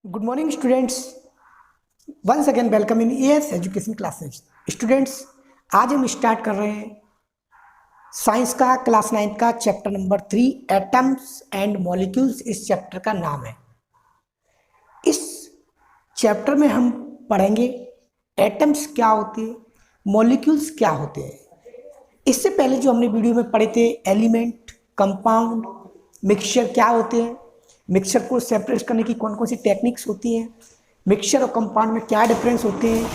Good morning students. Once again welcome in AS education classes. Students, आज हम start कर रहे हैं साइंस का क्लास 9 का chapter number 3 atoms and molecules. इस चैप्टर का नाम है। इस चैप्टर में हम पढ़ेंगे एटम्स क्या होते हैं, मॉलिक्यूल्स क्या होते हैं। इससे पहले जो हमने वीडियो में पढ़े थे एलिमेंट, कंपाउंड, मिक्सचर क्या होते हैं, मिक्सचर को सेपरेट करने की कौन कौन सी टेक्निक्स होती हैं, मिक्सचर और कंपाउंड में क्या डिफरेंस होते हैं,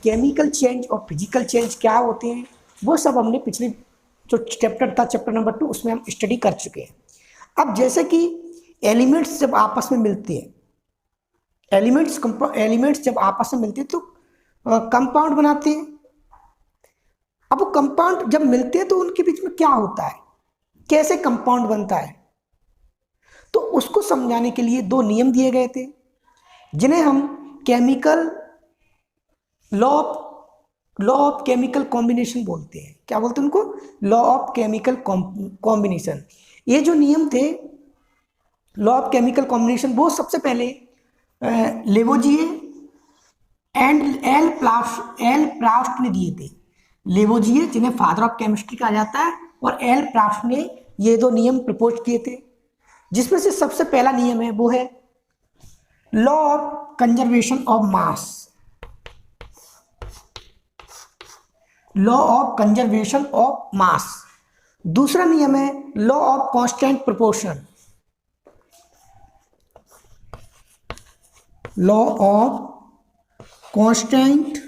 केमिकल चेंज और फिजिकल चेंज क्या होते हैं, वो सब हमने पिछले जो चैप्टर था चैप्टर नंबर 2 उसमें हम स्टडी कर चुके हैं। अब जैसे कि एलिमेंट्स जब आपस में मिलते हैं, एलिमेंट्स जब आपस में मिलते हैं तो कंपाउंड बनाते हैं। अब वो कंपाउंड जब मिलते हैं तो उनके बीच में क्या होता है, कैसे कंपाउंड बनता है, तो उसको समझाने के लिए दो नियम दिए गए थे जिन्हें हम chemical law of chemical combination बोलते हैं। क्या बोलते हैं उनको? Law of chemical combination. ये जो नियम थे लॉ ऑफ केमिकल कॉम्बिनेशन, वो सबसे पहले लेवोजिए एंड एल प्लास्ट ने दिए थे। लेवोजिए, जिन्हें फादर ऑफ केमिस्ट्री कहा जाता है, और एल प्लास्ट ने ये दो नियम प्रपोज किए थे, जिसमें से सबसे पहला नियम है वो है law of conservation of mass. Law of conservation of mass. दूसरा नियम है law of constant proportion. Law of constant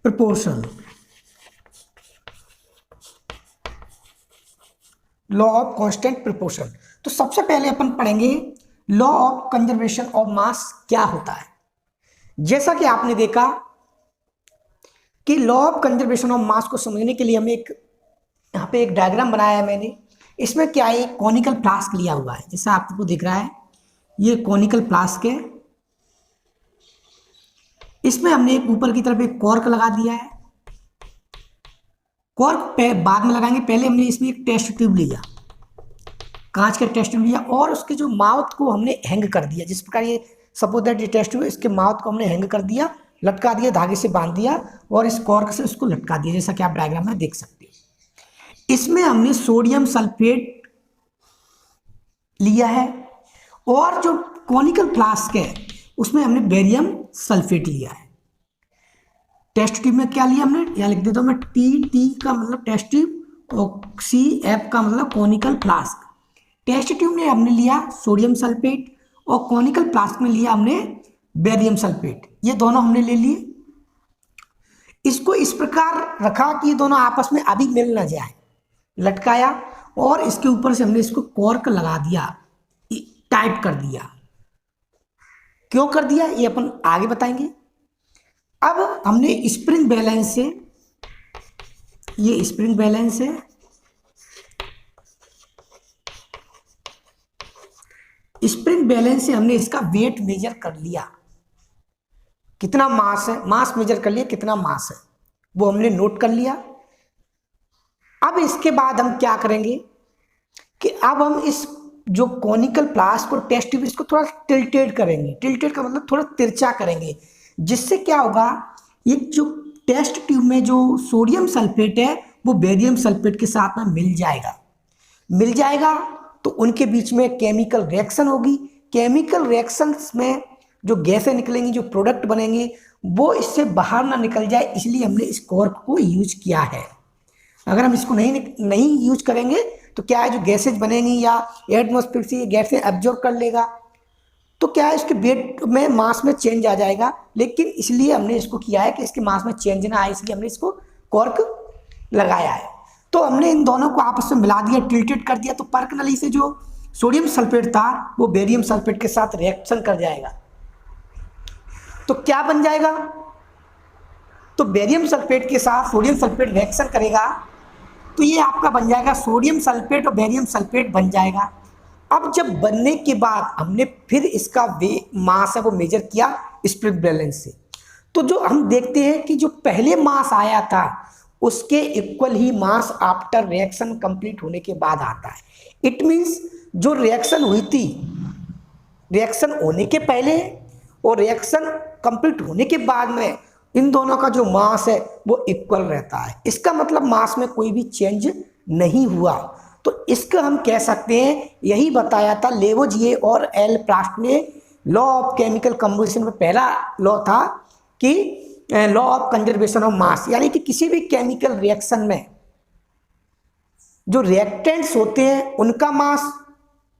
proportion. Law of constant proportion. तो सबसे पहले अपन पढ़ेंगे law of conservation of mass क्या होता है। जैसा कि आपने देखा कि law of conservation of mass को समझने के लिए हमें यहाँ पे एक डायग्राम बनाया है मैंने। इसमें क्या है, कॉनिकल फ्लास्क लिया हुआ है, जैसा आपको दिख रहा है ये कॉनिकल फ्लास्क है। इसमें हमने एक ऊपर की तरफ एक कॉर्क लगा दिया है। कॉर्क बाद में लगाएंगे, पहले हमने इसमें एक टेस्ट ट्यूब लिया, कांच का टेस्ट ट्यूब लिया, और उसके जो माउथ को हमने हैंग कर दिया। जिस प्रकार ये सपोज दैट ये टेस्ट ट्यूब, इसके माउथ को हमने हैंग कर दिया, लटका दिया, धागे से बांध दिया और इस कॉर्क से उसको लटका दिया, जैसा कि आप डायग्राम में देख सकते हैं। इसमें हमने सोडियम सल्फेट लिया है, और जो कॉनिकल फ्लास्क है उसमें हमने बेरियम सल्फेट लिया है। टेस्ट ट्यूब में क्या लिया हमने, यहाँ लिख देता हूँ मैं, टी का मतलब टेस्ट ट्यूब और CF का मतलब कॉनिकल फ्लास्क। टेस्ट ट्यूब में हमने लिया सोडियम सल्फेट और कॉनिकल फ्लास्क में लिया हमने बेरियम सल्फेट। ये दोनों हमने ले लिए। इसको इस प्रकार रखा कि ये दोनों आपस में अभी मिल ना जाए, लटकाया, और इसके ऊपर से हमने इसको कॉर्क लगा दिया, टाइट कर दिया। क्यों कर दिया ये अपन आगे बताएंगे। अब हमने स्प्रिंग बैलेंस से, ये स्प्रिंग बैलेंस है, स्प्रिंग बैलेंस से हमने इसका वेट मेजर कर लिया, कितना मास है, मास मेजर कर लिया, कितना मास है वो हमने नोट कर लिया। अब इसके बाद हम क्या करेंगे कि अब हम इस जो कॉनिकल फ्लास्क और टेस्ट ट्यूब, इसको थोड़ा टिल्टेड करेंगे। टिल्टेड का मतलब थोड़ा तिरछा करेंगे, जिससे क्या होगा, ये जो टेस्ट ट्यूब में जो सोडियम सल्फेट है वो बेरियम सल्फेट के साथ में मिल जाएगा तो उनके बीच में केमिकल रिएक्शन होगी। केमिकल रिएक्शंस में जो गैसें निकलेंगी, जो प्रोडक्ट बनेंगे, वो इससे बाहर ना निकल जाए, इसलिए हमने इस कॉर्क को यूज किया है। अगर हम इसको नहीं यूज करेंगे तो क्या है, जो गैसेज बनेंगी या एटमॉस्फेयर से ये गैसें एब्जॉर्ब कर लेगा, तो क्या है, इसके वेट में, मास में चेंज आ जाएगा। लेकिन इसलिए हमने इसको किया है कि इसके मास में चेंज ना आए, इसलिए हमने इसको कॉर्क लगाया है। तो हमने इन दोनों को आपस में मिला दिया, टिल्टेड कर दिया, तो पर्कनली से जो सोडियम सल्फेट था वो बेरियम सल्फेट के साथ रिएक्शन कर जाएगा। तो क्या बन जाएगा, तो बेरियम सल्फेट के साथ सोडियम सल्फेट रिएक्शन करेगा, तो ये आपका बन जाएगा सोडियम सल्फेट और बेरियम सल्फेट बन जाएगा। अब जब बनने के बाद हमने फिर इसका मास है वो मेजर किया स्प्रिंग बैलेंस से, तो जो हम देखते हैं कि जो पहले मास आया था उसके इक्वल ही मास आफ्टर रिएक्शन कंप्लीट होने के बाद आता है। इट मीन्स जो रिएक्शन हुई थी रिएक्शन होने के पहले और रिएक्शन कंप्लीट होने के बाद में इन दोनों का जो मास है वो इक्वल रहता है। इसका मतलब मास में कोई भी चेंज नहीं हुआ। तो इसका हम कह सकते हैं, यही बताया था लेवोजिए और एल प्रास्ट ने लॉ ऑफ केमिकल कंबशन में। पहला लॉ था कि law of conservation of mass, यानी कि किसी भी केमिकल रिएक्शन में जो रिएक्टेंट्स होते हैं उनका मास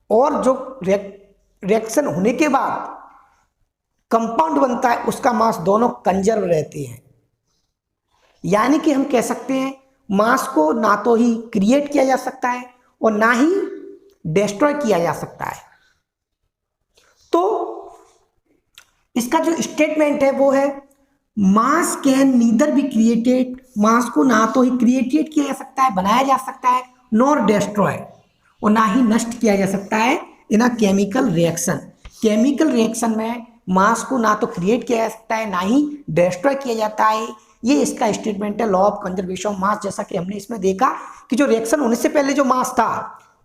और जो रिएक्शन होने के बाद कंपाउंड बनता है उसका मास दोनों कंजर्व रहते हैं। यानी कि हम कह सकते हैं मास को ना तो ही क्रिएट किया जा सकता है और ना ही डिस्ट्रॉय किया जा सकता है। तो इसका जो स्टेटमेंट है वो है mass can neither be created, mass को ना तो ही क्रिएटेड किया जा सकता है, बनाया जा सकता है, नॉर डिस्ट्रॉय, और ना ही नष्ट किया जा सकता है in a chemical reaction. Chemical reaction में मास को ना तो क्रिएट किया जा सकता है ना ही डिस्ट्रॉय किया जाता है। ये इसका स्टेटमेंट है law of conservation of mass. जैसा कि हमने इसमें देखा कि जो रिएक्शन होने से पहले जो मास था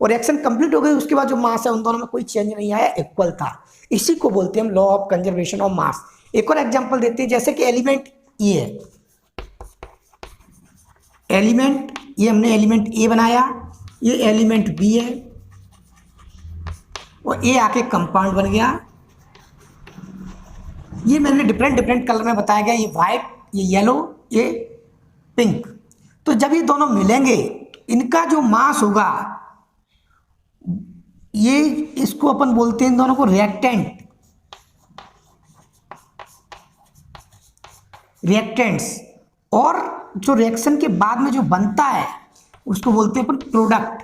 और रिएक्शन कंप्लीट हो गई उसके बाद जो मास है उन दोनों में कोई चेंज नहीं आया, इक्वल था। इसी को बोलते हैं हम law of conservation of mass. एक और एग्जांपल देते हैं, जैसे कि एलिमेंट ए है, एलिमेंट ये हमने एलिमेंट ए बनाया, ये एलिमेंट बी है और ए आके कंपाउंड बन गया। ये मैंने डिफरेंट कलर में बताया गया, ये वाइट, ये येलो, ये पिंक। तो जब ये दोनों मिलेंगे इनका जो मास होगा ये, इसको अपन बोलते हैं इन दोनों को रिएक्टेंट, रिएक्टेंट्स, और जो रिएक्शन के बाद में जो बनता है उसको बोलते हैं अपन प्रोडक्ट।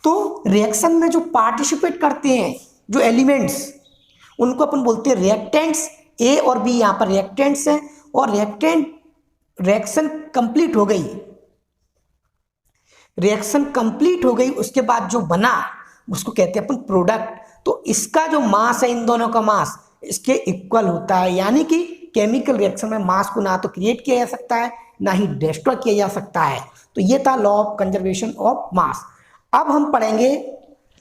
तो रिएक्शन में जो पार्टिसिपेट करते हैं जो एलिमेंट्स उनको अपन बोलते हैं रिएक्टेंट्स। ए और बी यहाँ पर रिएक्टेंट्स हैं और रिएक्शन कंप्लीट हो गई, रिएक्शन कंप्लीट हो गई उसके बाद जो बना उसको कहते हैं अपन प्रोडक्ट। तो इसका जो मास है इन दोनों का मास इसके इक्वल होता है। यानी कि केमिकल रिएक्शन में मास को ना तो क्रिएट किया जा सकता है ना ही डिस्ट्रॉय किया जा सकता है। तो ये था law of conservation of mass. अब हम पढ़ेंगे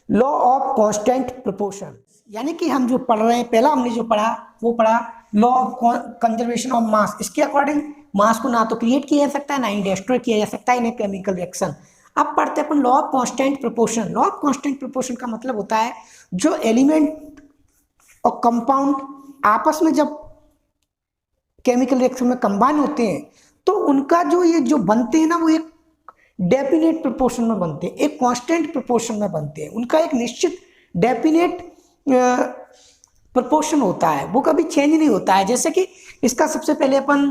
लॉ ऑफ कांस्टेंट प्रोपोर्शन। यानी कि हम जो पढ़ रहे हैं, पहला हमने जो पढ़ा वो पढ़ा law of conservation of mass. इसके अकॉर्डिंग मास को ना तो क्रिएट किया जा सकता है ना ही डिस्ट्रॉय किया जा सकता है इन केमिकल रिएक्शन। अब पढ़ते हैं अपन law of constant proportion. Law of constant proportion का मतलब होता है जो एलिमेंट और कंपाउंड आपस में जब केमिकल रिएक्शन में कंबाइन होते हैं तो उनका जो ये जो बनते हैं ना वो एक डेफिनेट प्रोपोर्शन में बनते हैं, एक कांस्टेंट प्रोपोर्शन में बनते हैं। उनका एक निश्चित डेफिनेट प्रोपोर्शन होता है, वो कभी चेंज नहीं होता है। जैसे कि इसका सबसे पहले अपन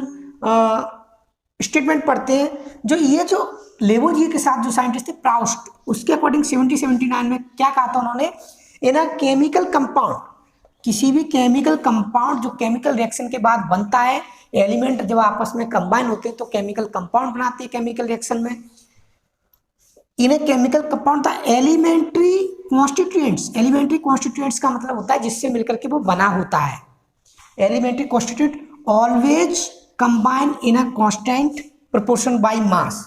स्टेटमेंट पढ़ते हैं, जो ये जो लेवोजिए के साथ जो साइंटिस्ट थे प्राउस्ट, उसके अकॉर्डिंग 1779 में क्या कहा था उन्होंने, इन अ केमिकल कंपाउंड, किसी भी केमिकल कंपाउंड जो केमिकल रिएक्शन के बाद बनता है, एलिमेंट जब आपस में कंबाइन होते हैं तो केमिकल कंपाउंड बनाते हैं केमिकल रिएक्शन में। इन्हें केमिकल कंपाउंड था एलिमेंट्री कॉन्स्टिट्यूएंट्स। एलिमेंट्री कॉन्स्टिट्यूएंट्स का मतलब होता है जिससे मिलकर के वो बना होता है। Elementary constituent always combine in a constant proportion by mass.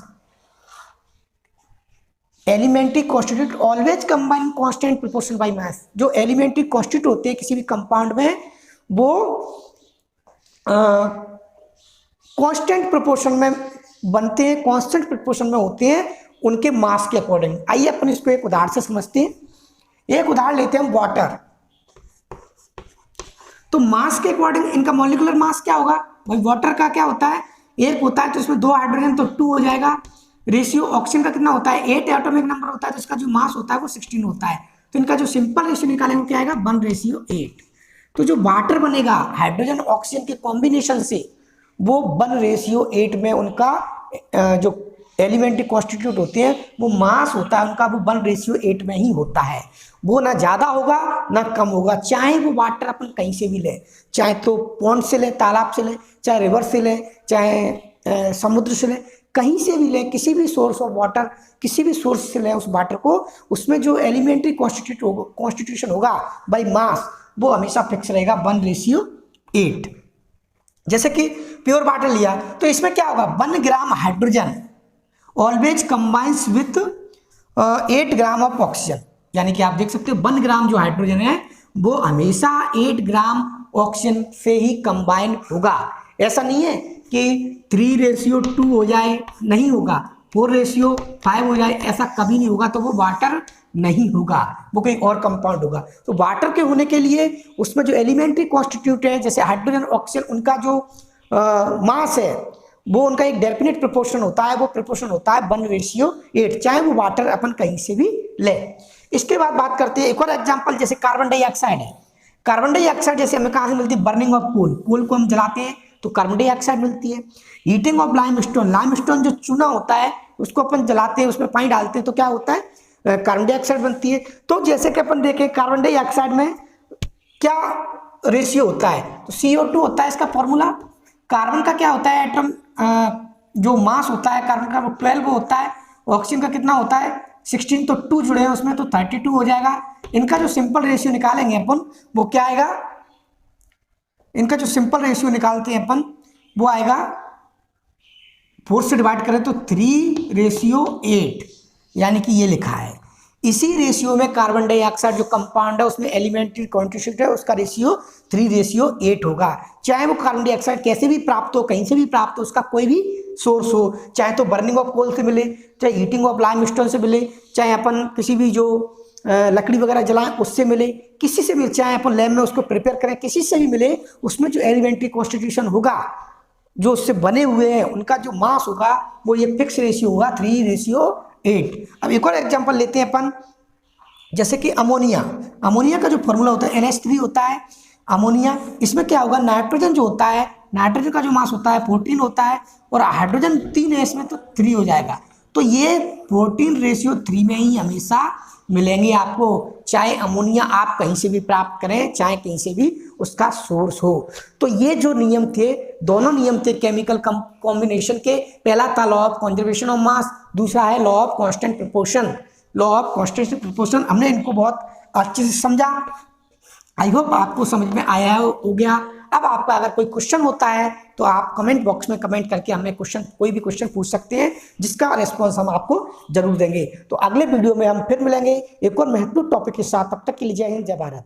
Elementary constitute always combine constant proportion by mass. जो एलिमेंट्री कॉन्स्टिट्यूट होते हैं किसी भी कंपाउंड में वो कांस्टेंट प्रोपोर्शन में बनते हैं, कांस्टेंट प्रोपोर्शन में होते हैं उनके मास के अकॉर्डिंग। आइए अपन इसको एक उदाहरण से समझते हैं। एक उदाहरण लेते हैं हम वाटर। तो मास के अकॉर्डिंग इनका मॉलिक्यूलर मास क्या होगा भाई, वाटर का क्या होता है, एक होता है तो इसमें 2 हाइड्रोजन तो 2 हो जाएगा। रेशियो ऑक्सीजन का कितना होता है, 8 एटॉमिक नंबर होता है तो इसका जो मास होता है वो 16 होता है। तो इनका जो सिंपल रेशियो निकालेंगे क्या आएगा 1:8। तो जो वाटर बनेगा हाइड्रोजन ऑक्सीजन के कॉम्बिनेशन से वो 1:8 में उनका जो एलिमेंट्री कॉन्स्टिट्यूट होते हैं वो मास होता है उनका वो 1:8 में ही होता है। वो ना ज़्यादा होगा ना कम होगा। चाहे वो वाटर अपन कहीं से भी ले, चाहे तो पॉन्ड से ले, तालाब से ले, चाहे रिवर से ले, चाहे समुद्र से ले, कहीं से भी ले, किसी भी सोर्स ऑफ वाटर, किसी भी सोर्स से ले उस वाटर को, उसमें जो एलिमेंट्री कॉन्स्टिट्यूशन होगा बाय मास वो हमेशा फिक्स रहेगा 1:8। जैसे कि प्योर वाटर लिया तो इसमें क्या होगा 1 gram hydrogen always combines with 8 gram of oxygen. यानी कि आप देख सकते हो 1 ग्राम जो हाइड्रोजन है वो हमेशा 8 ग्राम ऑक्सीजन से ही कंबाइन होगा। ऐसा नहीं है कि 3:2 हो जाए, नहीं होगा, 4:5 हो जाए, ऐसा कभी नहीं होगा। तो वो वाटर नहीं होगा, वो कोई और कंपाउंड होगा। तो वाटर के होने के लिए उसमें जो एलिमेंट्री कॉन्स्टिट्यूट है, जैसे हाइड्रोजन ऑक्सीजन, उनका जो मास है वो उनका एक डेफिनेट प्रोपोर्शन होता है, वो प्रोपोर्शन होता है 1:8, चाहे वो वाटर अपन कहीं से भी ले। इसके बाद बात करते हैं एक और एग्जांपल, जैसे कार्बन डाइऑक्साइड है। कार्बन डाइऑक्साइड जैसे हमें कहाँ से मिलती है? बर्निंग ऑफ कोल, कोल को हम जलाते हैं तो कार्बन डाइऑक्साइड मिलती है। हीटिंग ऑफ लाइमस्टोन, लाइमस्टोन जो चूना होता है उसको अपन जलाते हैं, उसमें पानी डालते हैं तो क्या होता है? कार्बन डाइऑक्साइड बनती है। तो जैसे कि अपन देखें कार्बन डाइऑक्साइड में क्या रेशियो होता है, तो CO2 होता है इसका फॉर्मूला। कार्बन का क्या होता है एटम, जो मास होता है कार्बन का वो 12 होता है। ऑक्सीजन का कितना होता है? 16, तो 2 जुड़े हैं उसमें तो 32 हो जाएगा। इनका जो सिंपल रेशियो निकालेंगे अपन वो क्या आएगा? इनका जो सिंपल रेशियो निकालते हैं अपन वो आएगा, 4 से डिवाइड करें तो 3:8, यानी कि ये लिखा है। इसी रेशियो में कार्बन डाइऑक्साइड जो कंपाउंड है उसमें एलिमेंट्री कॉन्स्टिट्यूट है, उसका रेशियो 3:8 होगा। चाहे वो कार्बन डाइऑक्साइड कैसे भी प्राप्त हो, कहीं से भी प्राप्त हो, उसका कोई भी सोर्स हो, चाहे तो बर्निंग ऑफ कोल से मिले, चाहे हीटिंग ऑफ लाइमस्टोन से मिले, चाहे अपन किसी भी जो लकड़ी वगैरह जलाएं उससे मिले, किसी से भी, चाहे अपन लैब में उसको प्रिपेयर करें, किसी से भी मिले, उसमें जो एलिमेंट्री कॉन्स्टिट्यूशन होगा, जो उससे बने हुए हैं, उनका जो मास होगा वो ये फिक्स रेशियो होगा 3:8। अब एक और एग्जांपल लेते हैं अपन, जैसे कि अमोनिया। अमोनिया का जो फॉर्मूला होता है NH3 होता है अमोनिया। इसमें क्या होगा? नाइट्रोजन जो होता है, नाइट्रोजन का जो मास होता है 14 होता है, और हाइड्रोजन 3 है इसमें तो 3 हो जाएगा। तो ये 14:3 में ही हमेशा मिलेंगे आपको, चाहे अमोनिया आप कहीं से भी प्राप्त करें, चाहे कहीं से भी उसका सोर्स हो। तो ये जो नियम थे, दोनों नियम थे केमिकल कॉम्बिनेशन के। पहला था law of conservation of mass, दूसरा है law of constant proportion. Law of constant proportion हमने इनको बहुत अच्छे से समझा। आई होप आपको समझ में आया हो गया। अब आपका अगर कोई क्वेश्चन होता है तो आप कमेंट बॉक्स में कमेंट करके हमें कोई भी क्वेश्चन पूछ सकते हैं, जिसका रिस्पॉन्स हम आपको जरूर देंगे। तो अगले वीडियो में हम फिर मिलेंगे एक और महत्वपूर्ण टॉपिक के साथ। तब तक के लिए जय हिंद, जय भारत।